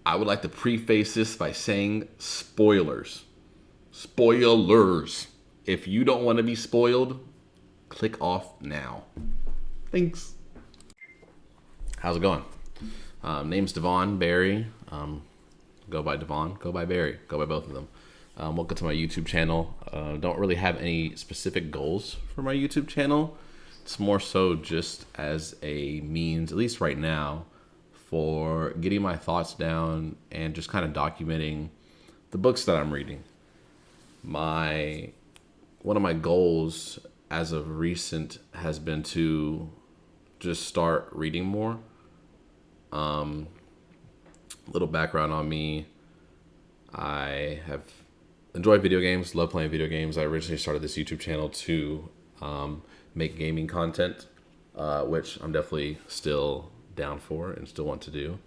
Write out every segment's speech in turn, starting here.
I would like to preface this by saying spoilers. Spoilers. If you don't want to be spoiled, click off now. Thanks. How's it going? Name's Dehvon Barry. Go by Dehvon, go by Barry, go by both of them. Welcome to my YouTube channel. Don't really have any specific goals for my YouTube channel. It's more so just as a means, at least right now, for getting my thoughts down and just kind of documenting the books that I'm reading. One of my goals as of recent has been to just start reading more. Little background on me. I have enjoyed video games, love playing video games. I originally started this YouTube channel to make gaming content, which I'm definitely still down for and still want to do.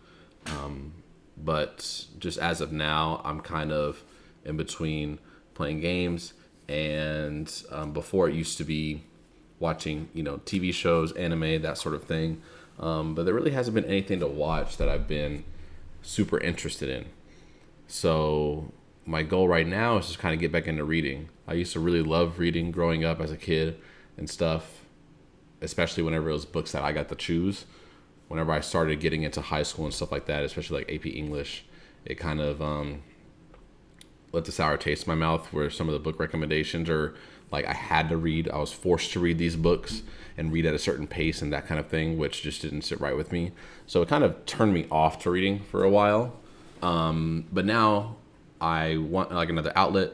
But just as of now, I'm kind of in between playing games and before it used to be watching, TV shows, anime, that sort of thing. But there really hasn't been anything to watch that I've been super interested in. So my goal right now is just kind of get back into reading. I used to really love reading growing up as a kid and stuff, especially whenever it was books that I got to choose. Whenever I started getting into high school and stuff like that, especially like AP English, it kind of left a sour taste in my mouth where some of the book recommendations are like I had to read. I was forced to read these books and read at a certain pace and that kind of thing, which just didn't sit right with me. So it kind of turned me off to reading for a while. But now I want like another outlet,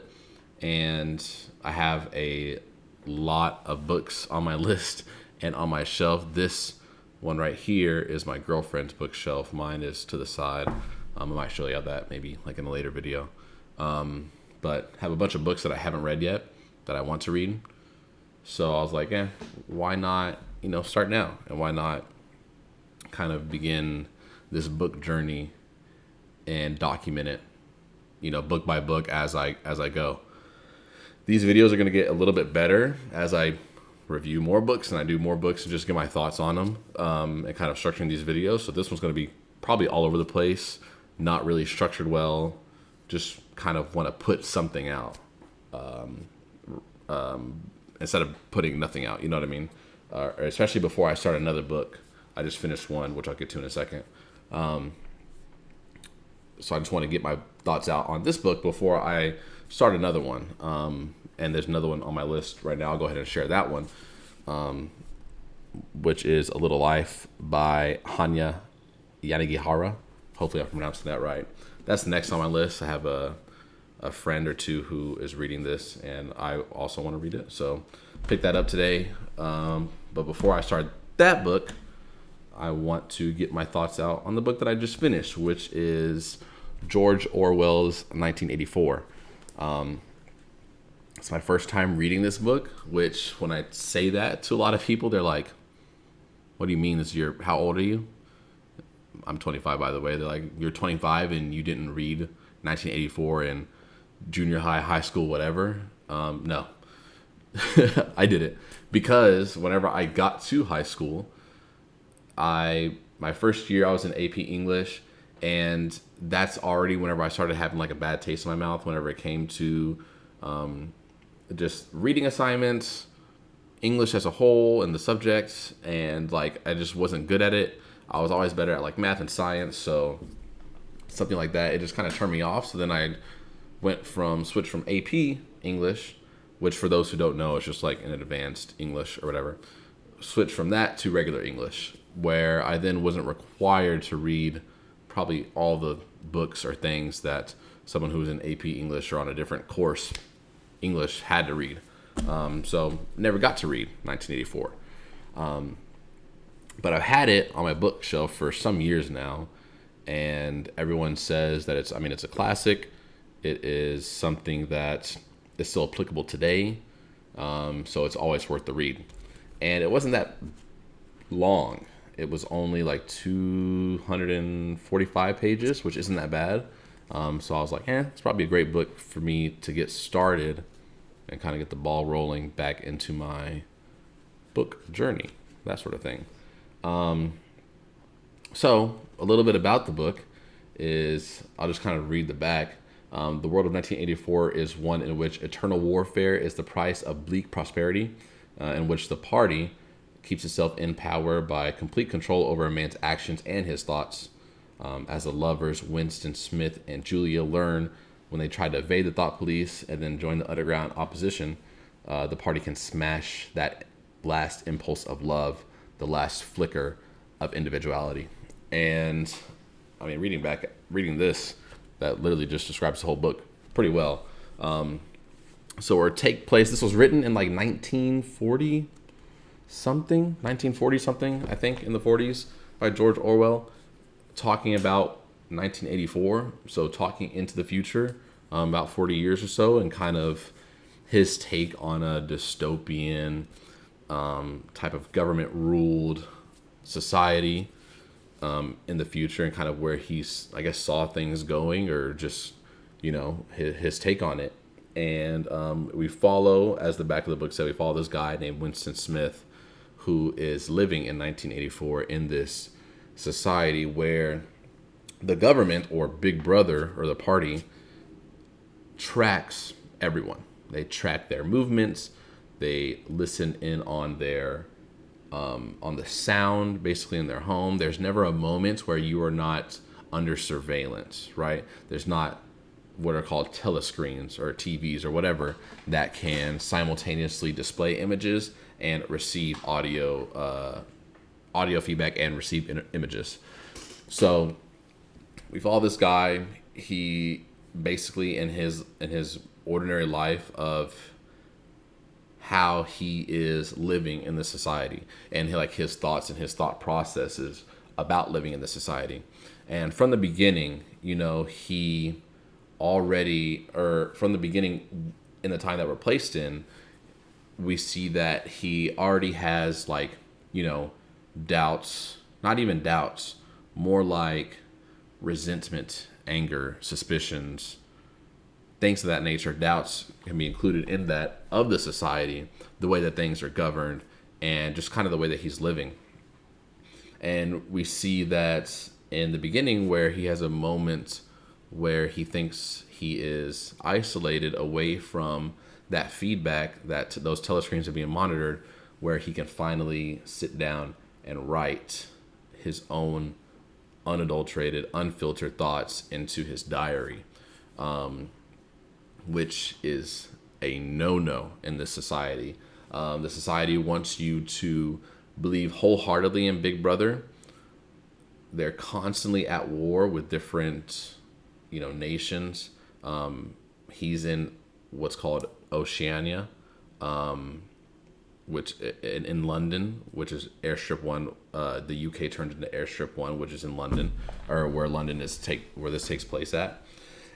and I have a lot of books on my list and on my shelf. This one right here is my girlfriend's bookshelf. Mine is to the side. I might show you that maybe like in a later video. But have a bunch of books that I haven't read yet that I want to read. So I was like, why not, start now? And why not kind of begin this book journey and document it, book by book as I go. These videos are going to get a little bit better as I review more books and I do more books and just get my thoughts on them, and kind of structuring these videos. So this one's going to be probably all over the place, not really structured well, just kind of want to put something out. Instead of putting nothing out, you know what I mean? Especially before I start another book. I just finished one, which I'll get to in a second. So I just want to get my thoughts out on this book before I start another one. And there's another one on my list right now. I'll go ahead and share that one, which is A Little Life by Hanya Yanagihara. Hopefully I'm pronouncing that right. That's next on my list. I have a friend or two who is reading this, and I also want to read it. So pick that up today. But before I start that book, I want to get my thoughts out on the book that I just finished, which is George Orwell's 1984. It's my first time reading this book, which when I say that to a lot of people, they're like, what do you mean? How old are you? I'm 25, by the way. They're like, you're 25 and you didn't read 1984 in junior high, high school, whatever. No, I did it because whenever I got to high school, my first year I was in AP English, and that's already whenever I started having like a bad taste in my mouth whenever it came to just reading assignments, English as a whole, and the subjects, and like I just wasn't good at it. I was always better at like math and science, so something like that, it just kind of turned me off. So then I switched from AP English, which for those who don't know is just like an advanced English or whatever, switched from that to regular English, where I then wasn't required to read probably all the books or things that someone who was in AP English or on a different course English had to read. So never got to read 1984. But I've had it on my bookshelf for some years now, and everyone says that it's a classic. It is something that is still applicable today. So it's always worth the read. And it wasn't that long. It was only like 245 pages, which isn't that bad. So I was like, it's probably a great book for me to get started and kind of get the ball rolling back into my book journey, that sort of thing. So a little bit about the book is, I'll just kind of read the back. The world of 1984 is one in which eternal warfare is the price of bleak prosperity, in which the party keeps itself in power by complete control over a man's actions and his thoughts. As the lovers Winston Smith and Julia learn when they try to evade the thought police and then join the underground opposition, the party can smash that last impulse of love, the last flicker of individuality. And I mean, reading this, that literally just describes the whole book pretty well. So it take place. This was written in like 1940 something, I think, in the 40s by George Orwell, talking about 1984. So talking into the future, about 40 years or so, and kind of his take on a dystopian type of government ruled society in the future, and kind of where he's, I guess, saw things going, or just, his take on it. And we follow, as the back of the book said, we follow this guy named Winston Smith, who is living in 1984 in this society where the government, or Big Brother, or the party, tracks everyone. They track their movements. They listen in on their on the sound, basically, in their home. There's never a moment where you are not under surveillance, right? There's not what are called telescreens or TVs or whatever that can simultaneously display images and receive audio feedback and receive images. So we follow this guy. He basically, in his ordinary life of how he is living in the society, and his thoughts and his thought processes about living in the society. And from the beginning, he already, or from the beginning in the time that we're placed in, we see that he already has doubts, not even doubts, more like resentment, anger, suspicions, things of that nature. Doubts can be included in that, of the society, the way that things are governed, and just kind of the way that he's living. And we see that in the beginning, where he has a moment where he thinks he is isolated away from that feedback, that those telescreens are being monitored, where he can finally sit down and write his own unadulterated, unfiltered thoughts into his diary, which is a no-no in this society. The society wants you to believe wholeheartedly in Big Brother. They're constantly at war with different, nations. He's in what's called Oceania, which in London, which is Airstrip 1. The UK turned into Airstrip 1, which is in London, or where London is where this takes place at.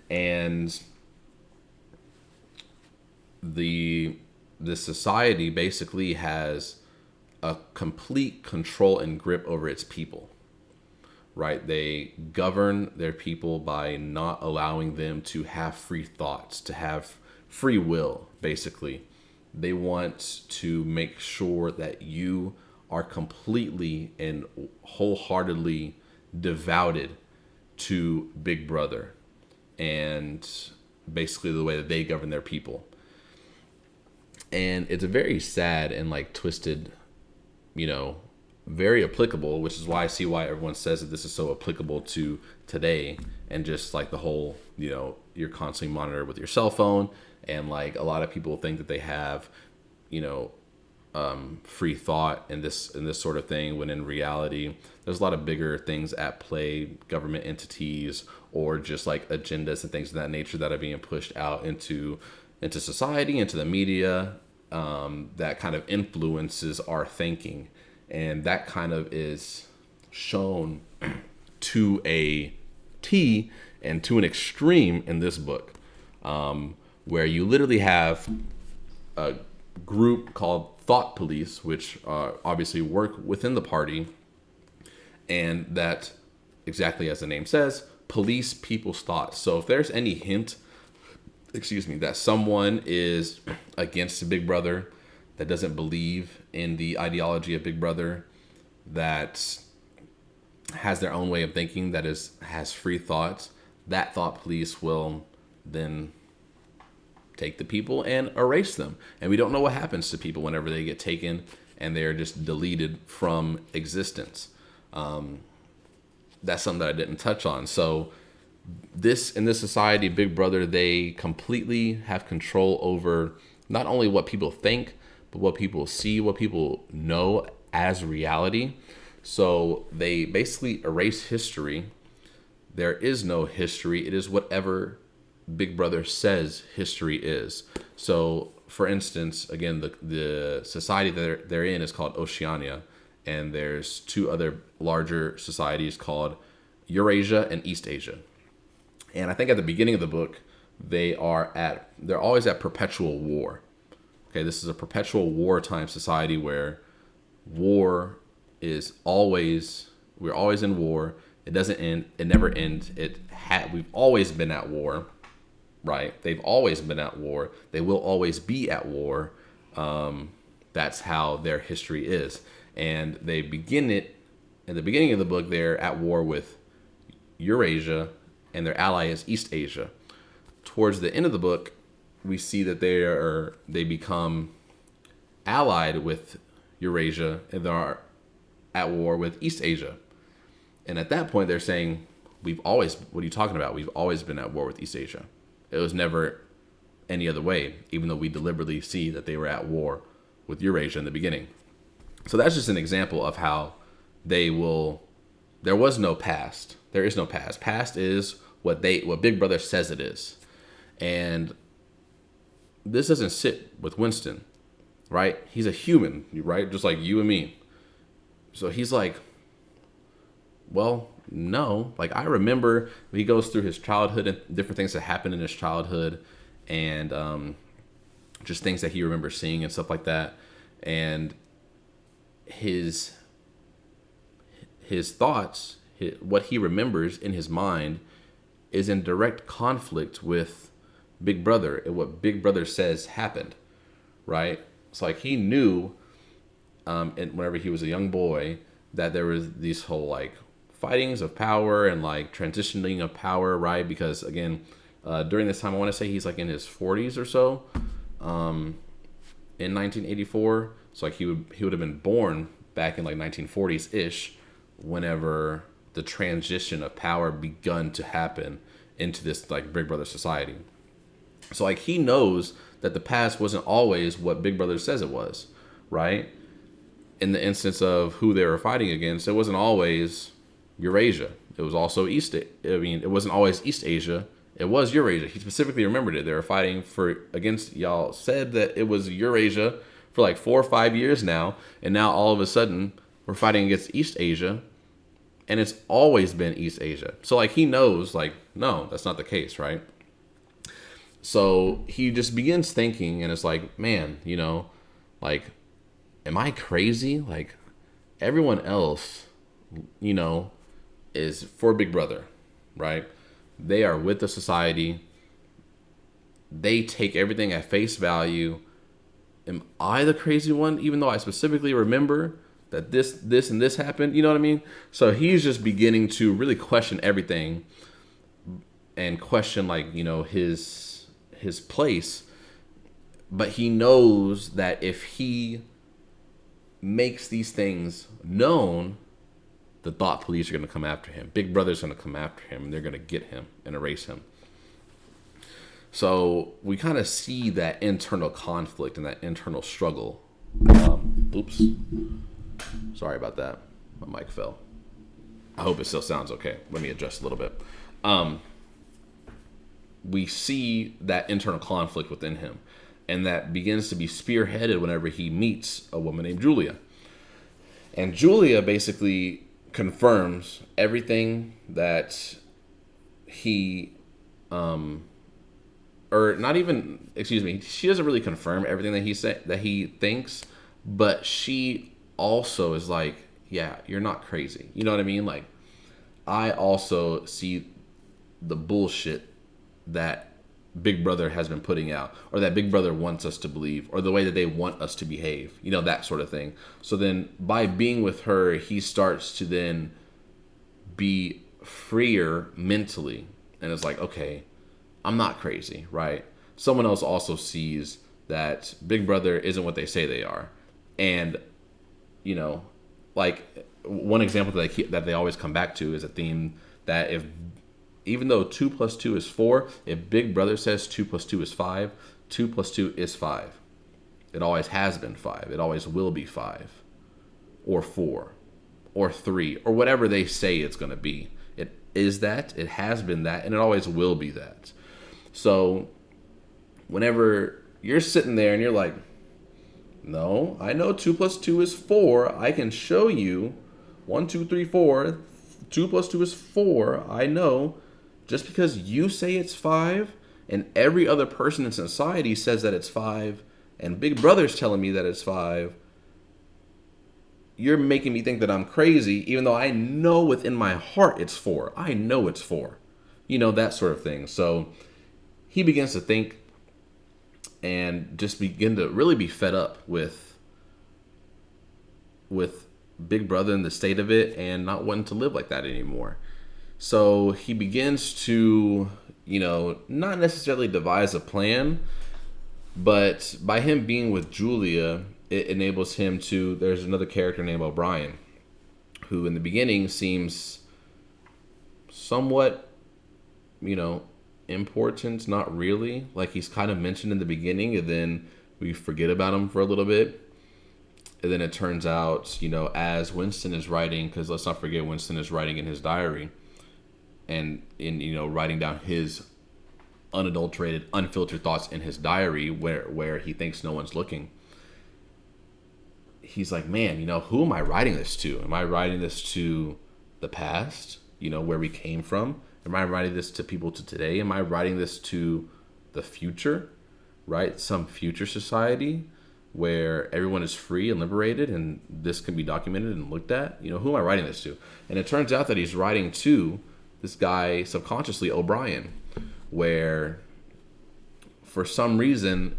And this society basically has a complete control and grip over its people, right? They govern their people by not allowing them to have free thoughts, to have free will, basically. They want to make sure that you are completely and wholeheartedly devoted to Big Brother, and basically the way that they govern their people. And it's a very sad and twisted, very applicable, which is why I see why everyone says that this is so applicable to today, and just the whole, you're constantly monitored with your cell phone, and a lot of people think that they have, free thought and this sort of thing, when in reality there's a lot of bigger things at play, government entities, or just agendas and things of that nature that are being pushed out into society, into the media, that kind of influences our thinking. And that kind of is shown to a T and to an extreme in this book, where you literally have a group called Thought Police, which obviously work within the party, and that, exactly as the name says, police people's thoughts. So if there's any hint, that someone is against Big Brother, that doesn't believe in the ideology of Big Brother, that has their own way of thinking, that has free thoughts, that thought police will then take the people and erase them. And we don't know what happens to people whenever they get taken and they're just deleted from existence. That's something that I didn't touch on. So in this society, Big Brother, they completely have control over not only what people think, but what people see, what people know as reality. So they basically erase history. There is no history. It is whatever Big Brother says history is. So, for instance, again, the society that they're in is called Oceania, and there's two other larger societies called Eurasia and East Asia. And I think at the beginning of the book, they're always at perpetual war. Okay, this is a perpetual wartime society where war is we're always in war. It doesn't end. It never ends. We've always been at war, right? They've always been at war. They will always be at war. That's how their history is. And they begin it in the beginning of the book. They're at war with Eurasia, and their ally is East Asia. Towards the end of the book, we see that they become allied with Eurasia, and they are at war with East Asia. And at that point, they're saying, what are you talking about? We've always been at war with East Asia. It was never any other way, even though we deliberately see that they were at war with Eurasia in the beginning. So that's just an example of how there was no past. There is no past. Past is what Big Brother says it is. And this doesn't sit with Winston, right? He's a human, right? Just like you and me. So he's like, well, no. Like, I remember he goes through his childhood and different things that happened in his childhood, and just things that he remembers seeing and stuff like that. And his thoughts, what he remembers in his mind, is in direct conflict with Big Brother and what Big Brother says happened, right? It's like he knew, and whenever he was a young boy, that there was these whole like fightings of power and like transitioning of power, right? Because again, during this time, I want to say he's like in his 40s or so, in 1984. So like he would have been born back in like 1940s ish, whenever the transition of power begun to happen into this like Big Brother society. So like he knows that the past wasn't always what Big Brother says it was, right? In the instance of who they were fighting against, it wasn't always Eurasia. It was also it wasn't always East Asia. It was Eurasia. He specifically remembered it. They were fighting against, y'all said that it was Eurasia for like 4 or 5 years now. And now all of a sudden we're fighting against East Asia. And it's always been East Asia. So like he knows, like, no, that's not the case, right? So he just begins thinking, and it's like, man, like, am I crazy? Like, everyone else, is for Big Brother, right? They are with the society. They take everything at face value. Am I the crazy one? Even though I specifically remember that this, and this happened, you know what I mean? So he's just beginning to really question everything and question, like, his place. But he knows that if he makes these things known, the thought police are going to come after him. Big Brother's going to come after him, and they're going to get him and erase him. So we kind of see that internal conflict and that internal struggle. Oops. Sorry about that. My mic fell. I hope it still sounds okay. Let me adjust a little bit. We see that internal conflict within him, and that begins to be spearheaded whenever he meets a woman named Julia. And Julia basically confirms everything that he, or not even, excuse me, she doesn't really confirm everything that he thinks, but she also is like, yeah, you're not crazy. You know what I mean? Like, I also see the bullshit that Big Brother has been putting out, or that Big Brother wants us to believe, or the way that they want us to behave, that sort of thing. So then by being with her, he starts to then be freer mentally. And it's like, okay, I'm not crazy, right? Someone else also sees that Big Brother isn't what they say they are. And, you know, like one example that they always come back to is a theme that if even though 2 plus 2 is 4, if Big Brother says 2 plus 2 is 5, 2 plus 2 is 5. It always has been 5. It always will be 5 or 4 or 3 or whatever they say it's going to be. It is that, it has been that, and it always will be that. So whenever you're sitting there and you're like, no, I know 2 plus 2 is 4. I can show you 1, 2, 3, 4. 2 plus 2 is 4. I know. Just because you say it's 5 and every other person in society says that it's 5 and Big Brother's telling me that it's 5, you're making me think that I'm crazy, even though I know within my heart it's 4. I know it's 4. You know, that sort of thing. So he begins to think and just begin to really be fed up with Big Brother and the state of it and not wanting to live like that anymore. So he begins to, you know, not necessarily devise a plan, but by him being with Julia, it enables him to, there's another character named O'Brien, who in the beginning seems somewhat, you know, important, not really. Like he's kind of mentioned in the beginning and then we forget about him for a little bit. And then it turns out, you know, as Winston is writing, because let's not forget Winston is writing in his diary and in, you know, writing down his unadulterated, unfiltered thoughts in his diary where he thinks no one's looking. He's like, man, you know, who am I writing this to? Am I writing this to the past, you know, where we came from? Am I writing this to people to today? Am I writing this to the future, right? Some future society where everyone is free and liberated and this can be documented and looked at? You know, who am I writing this to? And it turns out that he's writing to this guy, subconsciously, O'Brien, where for some reason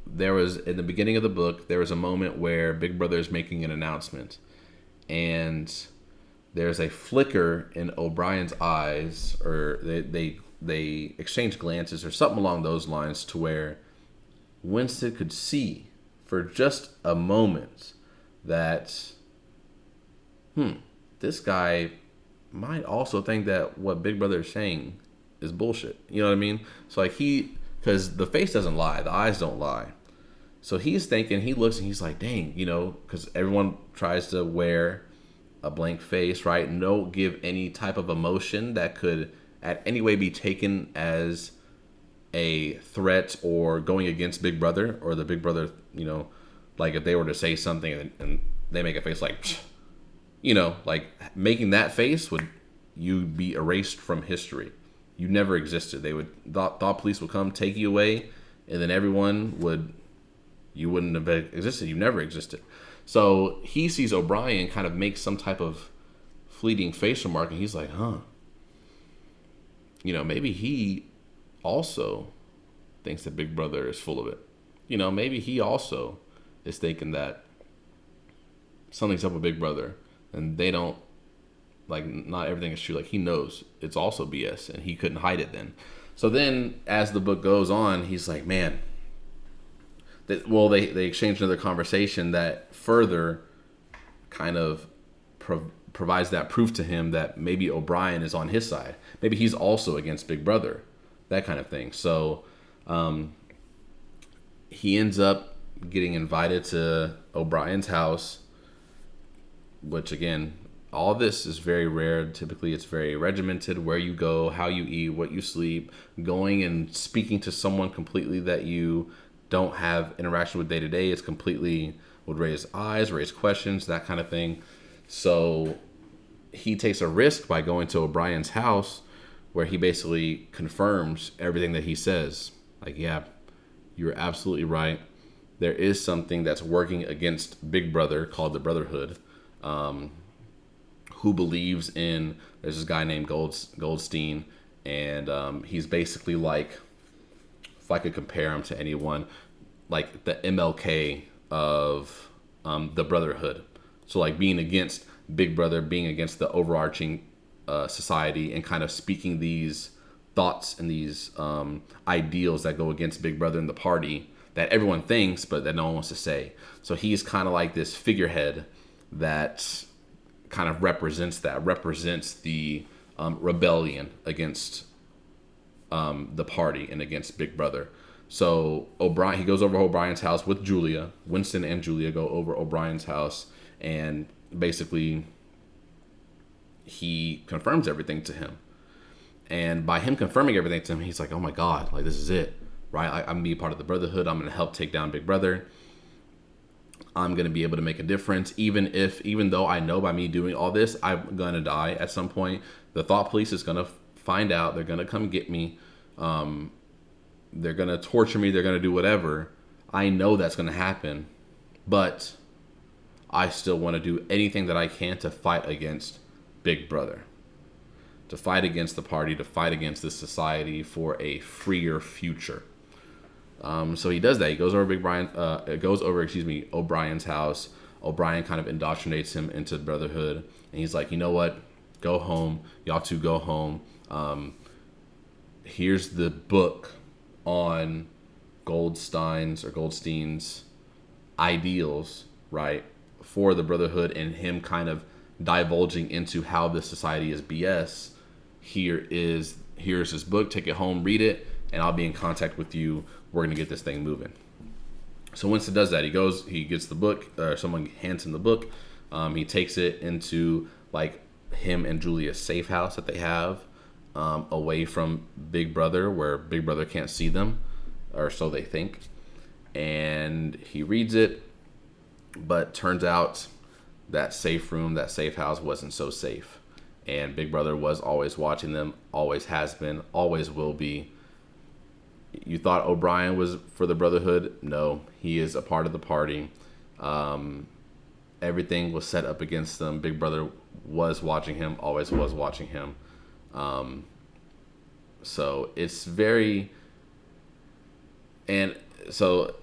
there was, in the beginning of the book, there was a moment where Big Brother is making an announcement and there's a flicker in O'Brien's eyes, or they exchange glances or something along those lines, to where Winston could see for just a moment that this guy might also think that what Big Brother is saying is bullshit. You know what I mean? So like because the face doesn't lie, the eyes don't lie. So he's thinking, he looks and he's like, dang, you know, because everyone tries to wear a blank face, right? No, give any type of emotion that could at any way be taken as a threat or going against Big Brother, or the Big Brother, you know, like if they were to say something and they make a face like, psh, you know, like making that face would, you be erased from history. You never existed. They would, thought police would come take you away, and then everyone would, you wouldn't have existed. You never existed. So he sees O'Brien kind of make some type of fleeting face remark, and he's like, you know, maybe he also thinks that Big Brother is full of it. You know, maybe he also is thinking that something's up with Big Brother, and they don't, like, not everything is true. Like, he knows it's also BS, and he couldn't hide it then. So then, as the book goes on, he's like, man, they exchange another conversation that further kind of provides that proof to him that maybe O'Brien is on his side. Maybe he's also against Big Brother, that kind of thing. So he ends up getting invited to O'Brien's house, which, again, all this is very rare. Typically, it's very regimented, where you go, how you eat, what you sleep, going and speaking to someone completely that you don't have interaction with day to day. It's completely, would raise eyes, raise questions, that kind of thing. So he takes a risk by going to O'Brien's house, where he basically confirms everything that he says. Like, yeah, you're absolutely right. There is something that's working against Big Brother called the Brotherhood, who believes in, there's this guy named Goldstein, and he's basically like, if I could compare him to anyone, like the MLK of the Brotherhood. So like being against Big Brother, being against the overarching society and kind of speaking these thoughts and these ideals that go against Big Brother and the party that everyone thinks, but that no one wants to say. So he's kind of like this figurehead that kind of represents the rebellion against the party and against Big Brother. So O'Brien, he goes over to O'Brien's house with Julia. Winston and Julia go over O'Brien's house, and basically he confirms everything to him. And by him confirming everything to him, he's like, oh my God, like this is it, right? I'm gonna be a part of the Brotherhood. I'm gonna help take down Big Brother. I'm gonna be able to make a difference, even though I know by me doing all this, I'm gonna die at some point. The thought police is gonna find out. They're gonna come get me. They're going to torture me. They're going to do whatever. I know that's going to happen. But I still want to do anything that I can to fight against Big Brother. To fight against the party. To fight against this society for a freer future. So he does that. He goes over O'Brien's house. O'Brien kind of indoctrinates him into the Brotherhood. And he's like, you know what? Go home. Y'all two go home. Here's the book on Goldstein's ideals, right, for the Brotherhood, and him kind of divulging into how this society is BS. Here's this book. Take it home, read it, and I'll be in contact with you. We're gonna get this thing moving. So Winston does that. He gets the book. Someone hands him the book. He takes it into like him and Julia's safe house that they have. Away from Big Brother, where Big Brother can't see them, or so they think. And he reads it, but turns out that safe room, that safe house wasn't so safe. And Big Brother was always watching them, always has been, always will be. You thought O'Brien was for the Brotherhood? No, he is a part of the party. Everything was set up against them. Big Brother was watching him, always was watching him. So it's very, and so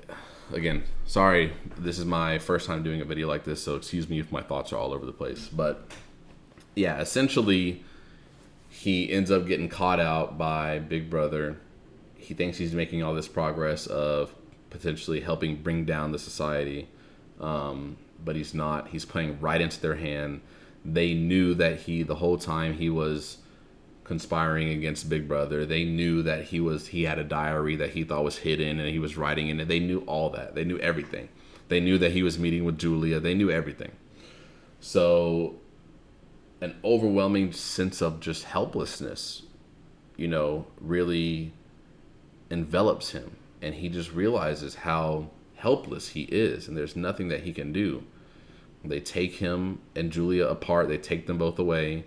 again, sorry, this is my first time doing a video like this, so excuse me if my thoughts are all over the place, but yeah, essentially he ends up getting caught out by Big Brother. He thinks he's making all this progress of potentially helping bring down the society, but he's not. He's playing right into their hand. They knew that the whole time he was conspiring against Big Brother. They knew that he had a diary that he thought was hidden and he was writing in it. They knew all that. They knew everything. They knew that he was meeting with Julia. They knew everything. So an overwhelming sense of just helplessness, really envelops him. And he just realizes how helpless he is and there's nothing that he can do. They take him and Julia apart. They take them both away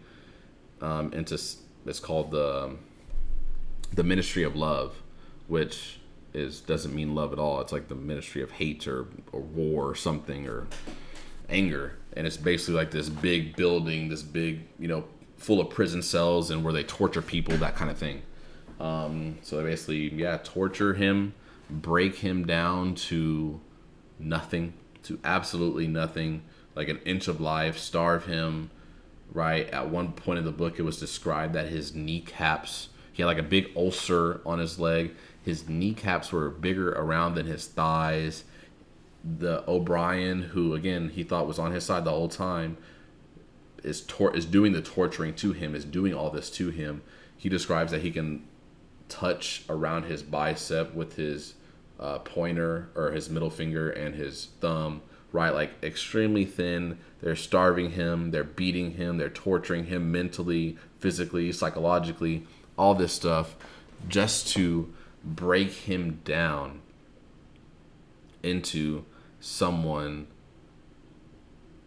into, it's called the Ministry of Love, which doesn't mean love at all. It's like the Ministry of Hate or war or something, or anger. And it's basically like this big building, this big, full of prison cells and where they torture people, that kind of thing. So they basically, torture him, break him down to nothing, to absolutely nothing, like an inch of life, starve him, right? At one point in the book, it was described that his kneecaps, he had like a big ulcer on his leg. His kneecaps were bigger around than his thighs. The O'Brien, who again, he thought was on his side the whole time, is doing the torturing to him, is doing all this to him. He describes that he can touch around his bicep with his pointer or his middle finger and his thumb, right? Like extremely thin. They're starving him, they're beating him, they're torturing him mentally, physically, psychologically, all this stuff just to break him down into someone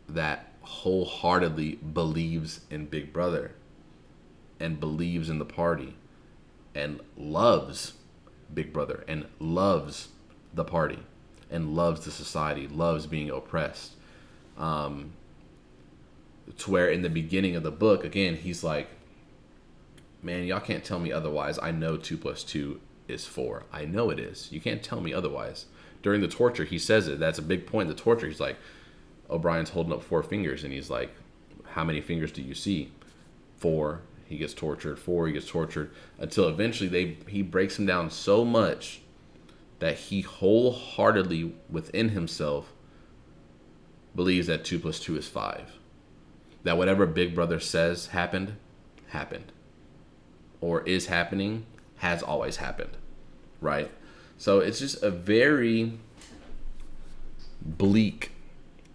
that wholeheartedly believes in Big Brother and believes in the party and loves Big Brother and loves the party and loves the society, loves being oppressed. To where in the beginning of the book, again, he's like, man, y'all can't tell me otherwise. I know 2 + 2 is 4. I know it is. You can't tell me otherwise. During the torture, he says it. That's a big point in the torture. He's like, O'Brien's holding up 4 fingers, and he's like, how many fingers do you see? 4, he gets tortured. 4, he gets tortured, until eventually he breaks him down so much that he wholeheartedly within himself believes that 2 plus 2 is 5. That whatever Big Brother says happened, or is happening, has always happened, right? So it's just a very bleak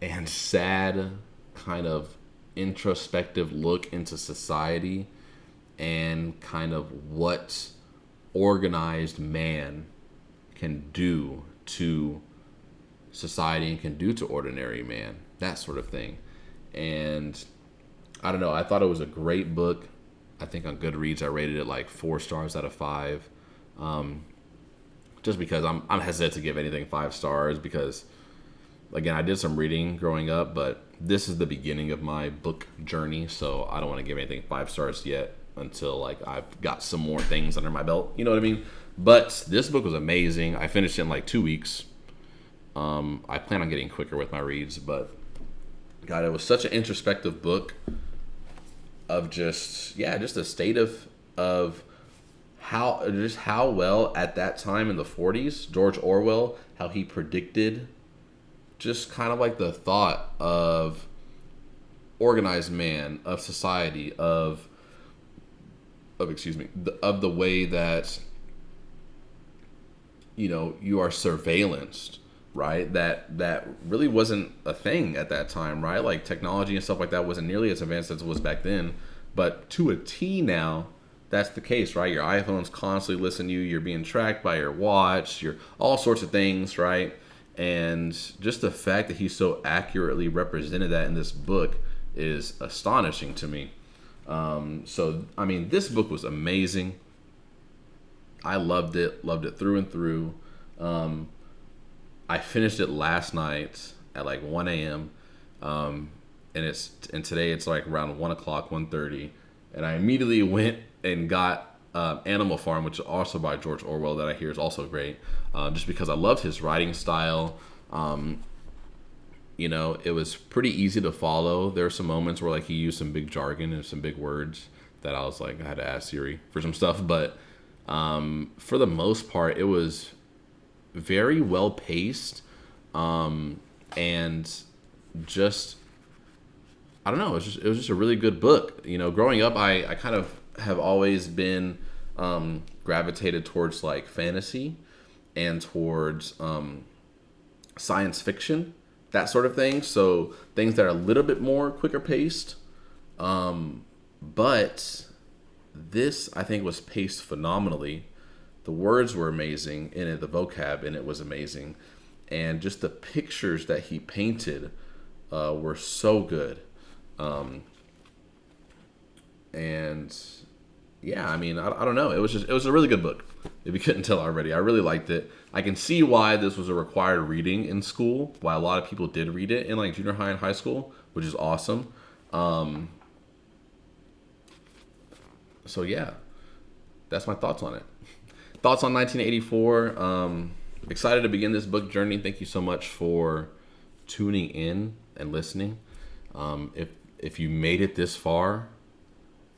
and sad kind of introspective look into society and kind of what organized man can do to society and can do to ordinary man, that sort of thing. And I don't know, I thought it was a great book. I think on Goodreads I rated it like 4 stars out of 5. Just because I'm hesitant to give anything 5 stars, because again, I did some reading growing up, but this is the beginning of my book journey, so I don't want to give anything 5 stars yet until like I've got some more things under my belt. You know what I mean? But this book was amazing. I finished it in like 2 weeks. I plan on getting quicker with my reads, but God, it was such an introspective book of just a state of how well at that time in the 40s, George Orwell, how he predicted just kind of like the thought of organized man, of society, of the way that, you know, you are surveillanced, right? That really wasn't a thing at that time, right? Like technology and stuff like that wasn't nearly as advanced as it was back then, but to a T now, that's the case, right? Your iPhone's constantly listening to you. You're being tracked by your watch. You're all sorts of things, right? And just the fact that he so accurately represented that in this book is astonishing to me. So, I mean, this book was amazing. I loved it through and through. I finished it last night at like 1 a.m. And today it's like around 1 o'clock, 1:30. And I immediately went and got Animal Farm, which is also by George Orwell, that I hear is also great. Just because I loved his writing style. You know, it was pretty easy to follow. There were some moments where like he used some big jargon and some big words that I was like, I had to ask Siri for some stuff. But for the most part, it was very well paced. And just, I don't know, it was just a really good book. You know, growing up, I kind of have always been gravitated towards like fantasy and towards science fiction, that sort of thing. So things that are a little bit more quicker paced. But this, I think, was paced phenomenally. The words were amazing in it. The vocab in it was amazing. And just the pictures that he painted were so good. And yeah, I mean, I don't know. It was a really good book. If you couldn't tell already, I really liked it. I can see why this was a required reading in school, why a lot of people did read it in like junior high and high school, which is awesome. So yeah, that's my thoughts on it. Thoughts on 1984. Excited to begin this book journey. Thank you so much for tuning in and listening. If you made it this far,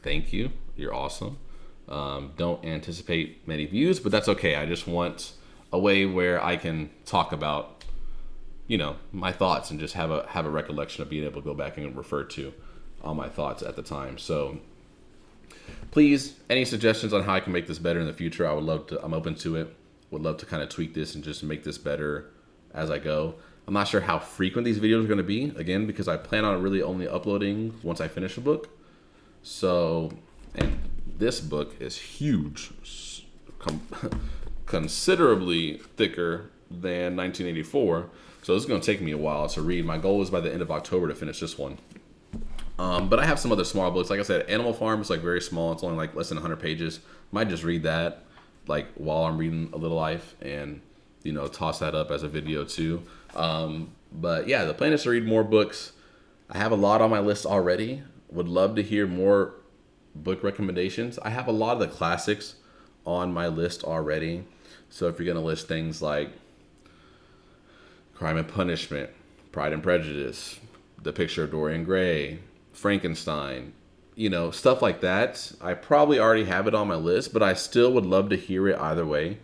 thank you. You're awesome. Don't anticipate many views, but that's okay. I just want a way where I can talk about, you know, my thoughts and just have a recollection of being able to go back and refer to all my thoughts at the time. So please, any suggestions on how I can make this better in the future, I'm open to it. Would love to kind of tweak this and just make this better as I go. I'm not sure how frequent these videos are going to be, again, because I plan on really only uploading once I finish a book. So, and this book is huge, considerably thicker than 1984. So it's going to take me a while to read. My goal is by the end of October to finish this one. But I have some other small books. Like I said, Animal Farm is like very small. It's only like less than 100 pages. Might just read that like while I'm reading A Little Life and, you know, toss that up as a video too. But yeah, the plan is to read more books. I have a lot on my list already. Would love to hear more book recommendations. I have a lot of the classics on my list already. So if you're going to list things like Crime and Punishment, Pride and Prejudice, The Picture of Dorian Gray, Frankenstein, stuff like that. I probably already have it on my list, but I still would love to hear it either way.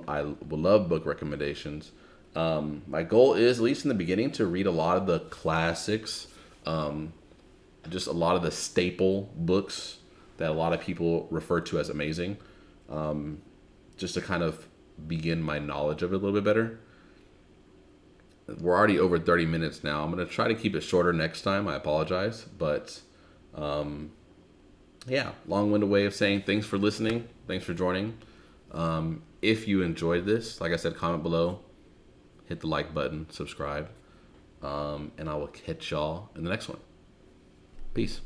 I would love book recommendations. My goal is, at least in the beginning, to read a lot of the classics, just a lot of the staple books that a lot of people refer to as amazing, just to kind of begin my knowledge of it a little bit better. We're already over 30 minutes now. I'm going to try to keep it shorter next time. I apologize. But yeah, long-winded way of saying thanks for listening. Thanks for joining. If you enjoyed this, like I said, comment below. Hit the like button, subscribe. And I will catch y'all in the next one. Peace.